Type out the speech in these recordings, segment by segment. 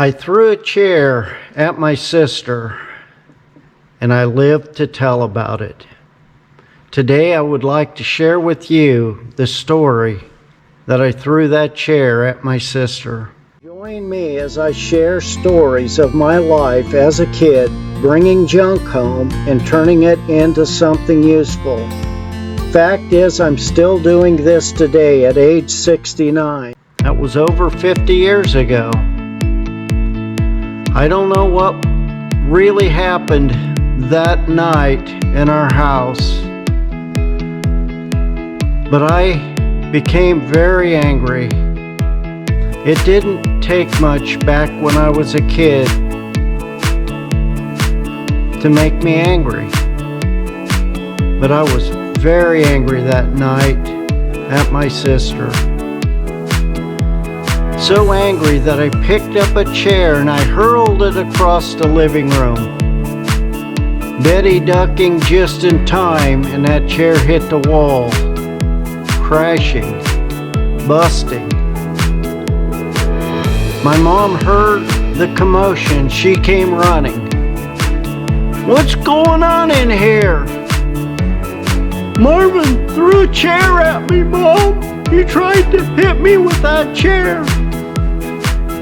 I threw a chair at my sister, and I lived to tell about it. Today I would like to share with you the story that I threw that chair at my sister. Join me as I share stories of my life as a kid, bringing junk home and turning it into something useful. Fact is, I'm still doing this today at age 69. That was over 50 years ago. I don't know what really happened that night in our house, but I became very angry. It didn't take much back when I was a kid to make me angry, but I was very angry that night at my sister. So angry that I picked up a chair and I hurled it across the living room. Betty ducking just in time, and that chair hit the wall, crashing, busting. My mom heard the commotion. She came running. "What's going on in here?" "Marvin threw a chair at me, Mom. He tried to hit me with that chair."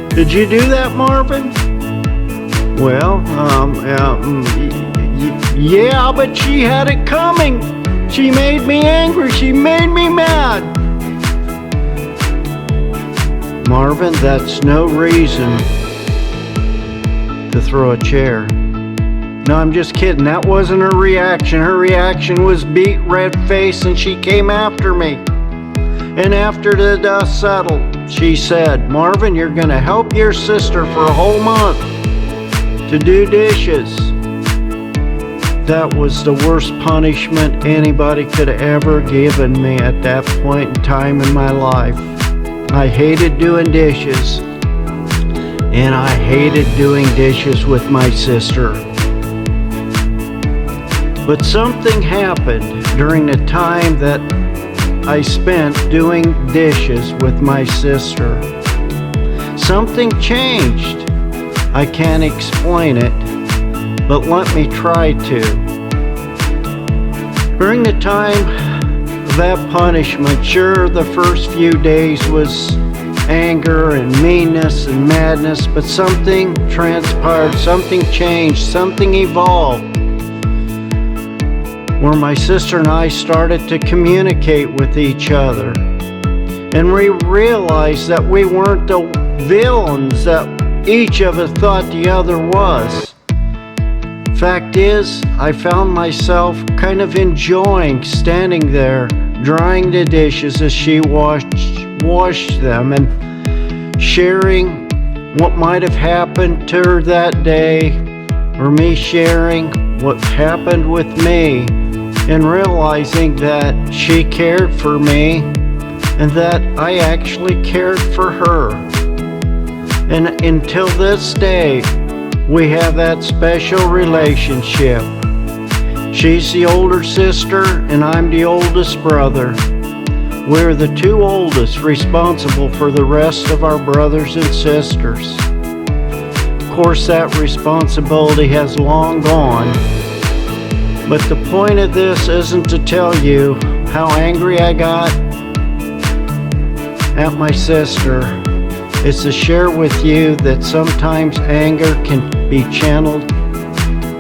"Did you do that, Marvin?" "Well, yeah, but she had it coming. She made me angry. She made me mad." "Marvin, that's no reason to throw a chair." "No, I'm just kidding. That wasn't her reaction. Her reaction was beet red face, and she came after me. And after the dust settled, she said, 'Marvin, you're going to help your sister for a whole month to do dishes.' That was the worst punishment anybody could have ever given me at that point in time in my life. I hated doing dishes, and I hated doing dishes with my sister. But something happened during the time that I spent doing dishes with my sister. Something changed. I can't explain it, but let me try to. During the time of that punishment, sure, the first few days was anger and meanness and madness, but something transpired, something changed, something evolved, where my sister and I started to communicate with each other. And we realized that we weren't the villains that each of us thought the other was. Fact is, I found myself kind of enjoying standing there, drying the dishes as she washed them, and sharing what might have happened to her that day, or me sharing what happened with me, and realizing that she cared for me and that I actually cared for her. And until this day, we have that special relationship. She's the older sister and I'm the oldest brother. We're the two oldest, responsible for the rest of our brothers and sisters. Of course, that responsibility has long gone. But the point of this isn't to tell you how angry I got at my sister. It's to share with you that sometimes anger can be channeled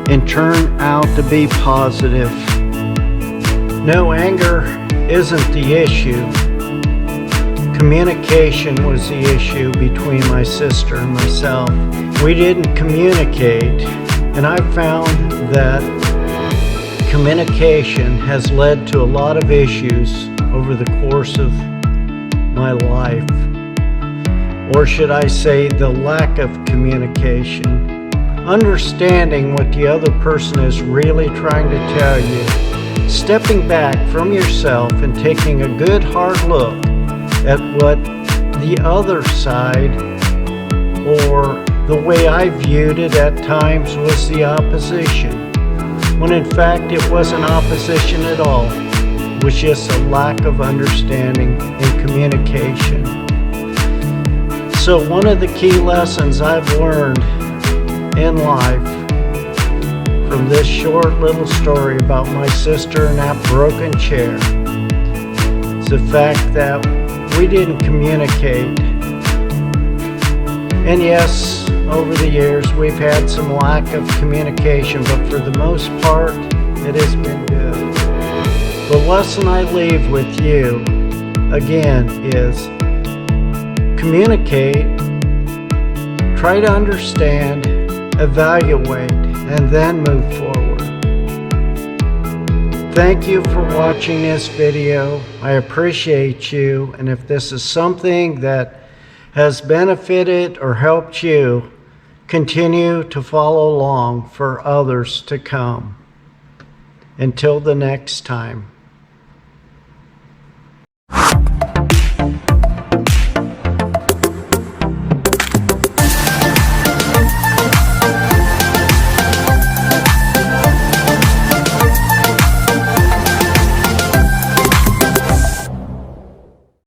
and turn out to be positive. No, anger isn't the issue. Communication was the issue between my sister and myself. We didn't communicate, and I found that communication has led to a lot of issues over the course of my life. Or should I say, the lack of communication. Understanding what the other person is really trying to tell you. Stepping back from yourself and taking a good hard look at what the other side, or the way I viewed it at times, was the opposition. When in fact it wasn't opposition at all. It was just a lack of understanding and communication. So one of the key lessons I've learned in life from this short little story about my sister and that broken chair is the fact that we didn't communicate. And yes, over the years we've had some lack of communication, but for the most part it has been good. The lesson I leave with you again is communicate, try to understand, evaluate, and then move forward. Thank you for watching this video. I appreciate you, and if this is something that has benefited or helped you, continue to follow along for others to come. Until the next time.